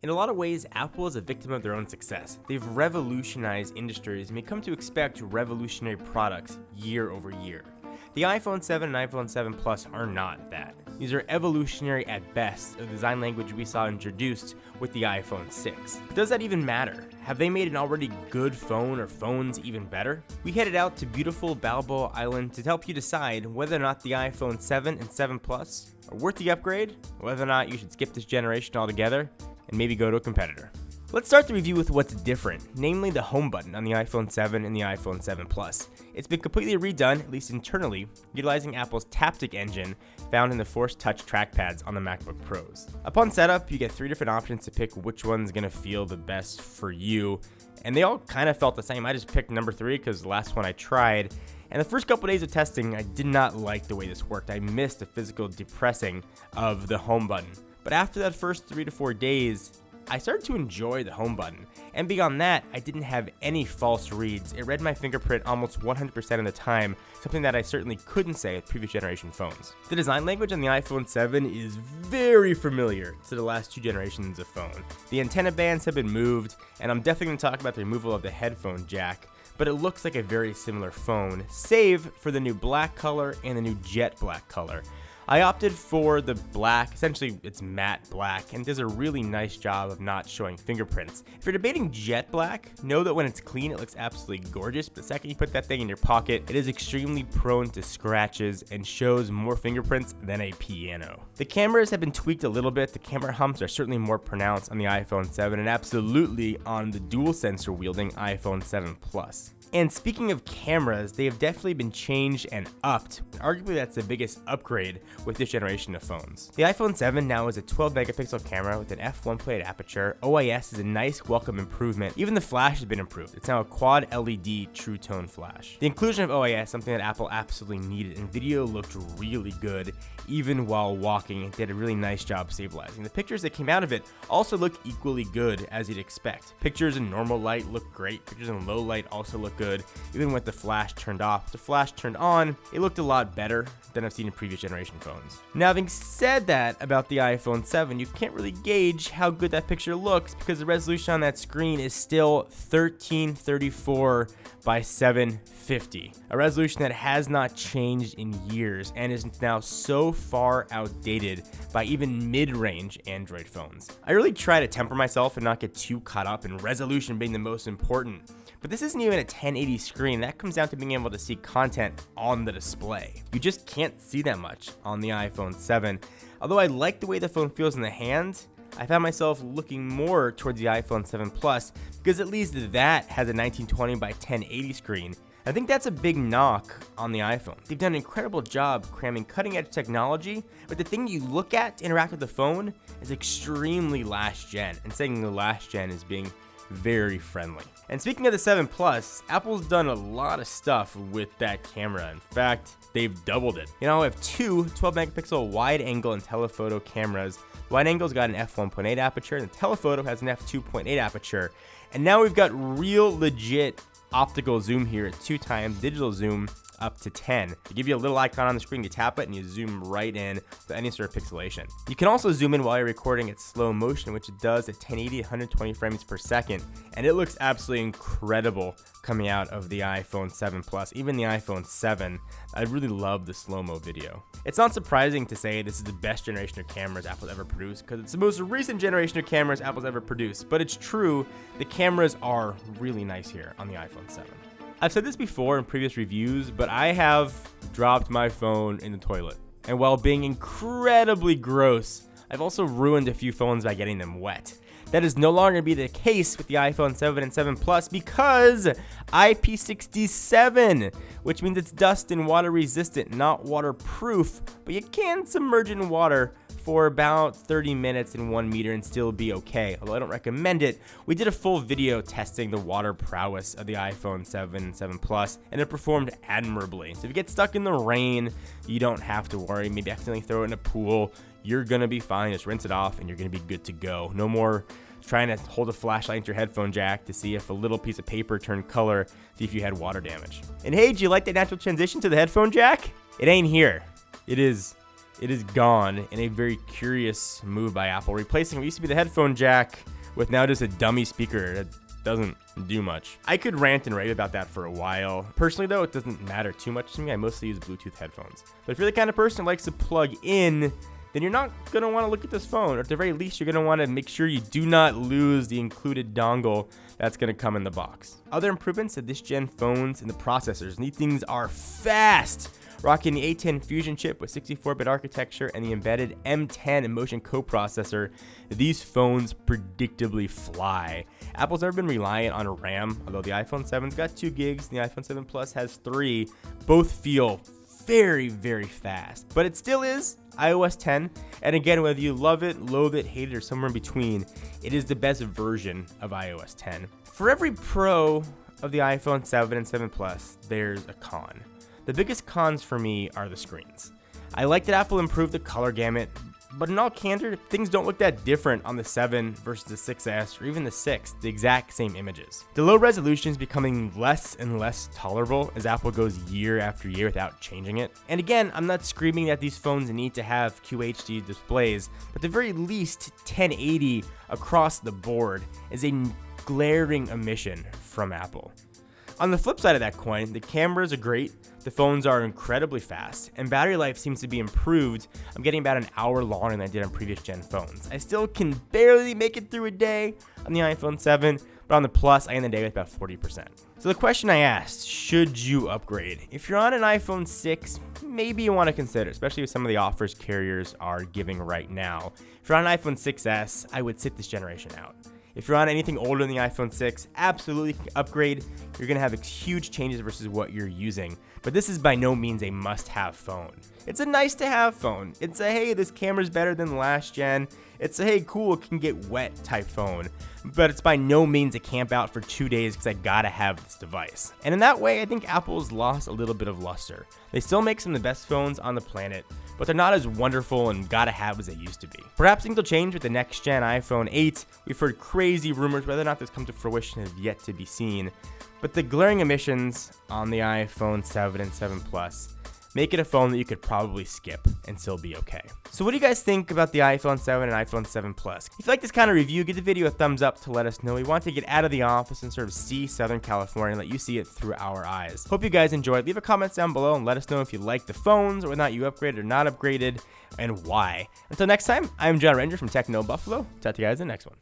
In a lot of ways, Apple is a victim of their own success. They've revolutionized industries and may come to expect revolutionary products year over year. The iPhone 7 and iPhone 7 Plus are not that. These are evolutionary at best of the design language we saw introduced with the iPhone 6. But does that even matter? Have they made an already good phone or phones even better? We headed out to beautiful Balboa Island to help you decide whether or not the iPhone 7 and 7 Plus are worth the upgrade, or whether or not you should skip this generation altogether and maybe go to a competitor. Let's start the review with what's different, namely the home button on the iPhone 7 and the iPhone 7 Plus. It's been completely redone, at least internally, utilizing Apple's Taptic engine found in the Force Touch trackpads on the MacBook Pros. Upon setup, you get 3 different options to pick which one's going to feel the best for you, and they all kind of felt the same. I just picked number 3 because the last one I tried, and the first couple days of testing, I did not like the way this worked. I missed the physical depressing of the home button. But after that first 3 to 4 days, I started to enjoy the home button, and beyond that, I didn't have any false reads. It read my fingerprint almost 100% of the time, something that I certainly couldn't say with previous generation phones. The design language on the iPhone 7 is very familiar to the last 2 generations of phone. The antenna bands have been moved, and I'm definitely going to talk about the removal of the headphone jack, but it looks like a very similar phone, save for the new black color and the new jet black color. I opted for the black, essentially it's matte black, and does a really nice job of not showing fingerprints. If you're debating jet black, know that when it's clean it looks absolutely gorgeous, but the second you put that thing in your pocket, it is extremely prone to scratches and shows more fingerprints than a piano. The cameras have been tweaked a little bit. The camera humps are certainly more pronounced on the iPhone 7 and absolutely on the dual sensor wielding iPhone 7 Plus. And speaking of cameras, they have definitely been changed and upped. Arguably, that's the biggest upgrade with this generation of phones. The iPhone 7 now is a 12 megapixel camera with an f1.8 aperture. OIS is a nice welcome improvement. Even the flash has been improved. It's now a quad LED true tone flash. The inclusion of OIS, something that Apple absolutely needed, and video looked really good even while walking. It did a really nice job stabilizing. The pictures that came out of it also look equally good as you'd expect. Pictures in normal light look great. Pictures in low light also look good. Even with the flash turned off. The flash turned on, it looked a lot better than I've seen in previous generation phones. Now, having said that about the iPhone 7, you can't really gauge how good that picture looks because the resolution on that screen is still 1334 by 750, a resolution that has not changed in years and is now so far outdated by even mid-range Android phones. I really try to temper myself and not get too caught up in resolution being the most important. But this isn't even a 1080 screen. That comes down to being able to see content on the display. You just can't see that much on the iPhone 7. Although I like the way the phone feels in the hand, I found myself looking more towards the iPhone 7 Plus because at least that has a 1920 by 1080 screen. I think that's a big knock on the iPhone. They've done an incredible job cramming cutting-edge technology, but the thing you look at to interact with the phone is extremely last gen, and saying the last gen is being very friendly. And speaking of the 7 Plus, Apple's done a lot of stuff with that camera. In fact, they've doubled it. You know, I have 2 12 megapixel wide angle and telephoto cameras. Wide angle's got an f1.8 aperture and the telephoto has an f2.8 aperture. And now we've got real legit optical zoom here at 2 times, digital zoom up to 10. They give you a little icon on the screen, you tap it, and you zoom right in without any sort of pixelation. You can also zoom in while you're recording at slow motion, which it does at 1080 120 frames per second, and it looks absolutely incredible coming out of the iPhone 7 Plus, even the iPhone 7. I really love the slow-mo video. It's not surprising to say this is the best generation of cameras Apple's ever produced, because it's the most recent generation of cameras Apple's ever produced, but it's true, the cameras are really nice here on the iPhone 7. I've said this before in previous reviews, but I have dropped my phone in the toilet. And while being incredibly gross, I've also ruined a few phones by getting them wet. That is no longer going to be the case with the iPhone 7 and 7 Plus because IP67, which means it's dust and water resistant, not waterproof, but you can submerge it in water for about 30 minutes in 1 meter and still be okay, although I don't recommend it. We did a full video testing the water prowess of the iPhone 7 and 7 Plus, and it performed admirably. So if you get stuck in the rain, you don't have to worry. Maybe accidentally throw it in a pool. You're gonna be fine. Just rinse it off and you're gonna be good to go. No more trying to hold a flashlight into your headphone jack to see if a little piece of paper turned color, see if you had water damage. And hey, do you like that natural transition to the headphone jack? It ain't here. It is gone in a very curious move by Apple, replacing what used to be the headphone jack with now just a dummy speaker that doesn't do much. I could rant and rave about that for a while. Personally though, it doesn't matter too much to me. I mostly use Bluetooth headphones. But if you're the kind of person who likes to plug in, then you're not going to want to look at this phone, or at the very least, you're going to want to make sure you do not lose the included dongle that's going to come in the box. Other improvements to this gen phones and the processors. These things are fast. Rocking the A10 Fusion chip with 64-bit architecture and the embedded M10 Emotion coprocessor, these phones predictably fly. Apple's never been reliant on RAM, although the iPhone 7's got 2 gigs and the iPhone 7 Plus has 3. Both feel very, very fast, but it still is iOS 10, and again, whether you love it, loathe it, hate it, or somewhere in between, it is the best version of iOS 10. For every pro of the iPhone 7 and 7 Plus, there's a con. The biggest cons for me are the screens. I like that Apple improved the color gamut, but in all candor, things don't look that different on the 7 versus the 6S or even the 6, the exact same images. The low resolution is becoming less and less tolerable as Apple goes year after year without changing it. And again, I'm not screaming that these phones need to have QHD displays, but at the very least, 1080 across the board is a glaring omission from Apple. On the flip side of that coin, the cameras are great, the phones are incredibly fast, and battery life seems to be improved. I'm getting about an hour longer than I did on previous gen phones. I still can barely make it through a day on the iPhone 7, but on the Plus, I end the day with about 40%. So the question I asked, should you upgrade? If you're on an iPhone 6, maybe you want to consider, especially with some of the offers carriers are giving right now. If you're on an iPhone 6S, I would sit this generation out. If you're on anything older than the iPhone 6, absolutely upgrade. You're going to have huge changes versus what you're using. But this is by no means a must-have phone. It's a nice-to-have phone. It's a, hey, this camera's better than the last gen. It's a, hey, cool, it can get wet type phone. But it's by no means a camp out for 2 days because I gotta have this device. And in that way, I think Apple's lost a little bit of luster. They still make some of the best phones on the planet, but they're not as wonderful and gotta have as they used to be. Perhaps things will change with the next gen iPhone 8. We've heard crazy rumors, whether or not this comes to fruition is yet to be seen. But the glaring omissions on the iPhone 7 and 7 Plus make it a phone that you could probably skip and still be okay. So what do you guys think about the iPhone 7 and iPhone 7 Plus? If you like this kind of review, give the video a thumbs up to let us know. We want to get out of the office and sort of see Southern California and let you see it through our eyes. Hope you guys enjoyed. Leave a comment down below and let us know if you like the phones or whether or not you upgraded or not upgraded and why. Until next time, I'm John Ranger from TechnoBuffalo. Talk to you guys in the next one.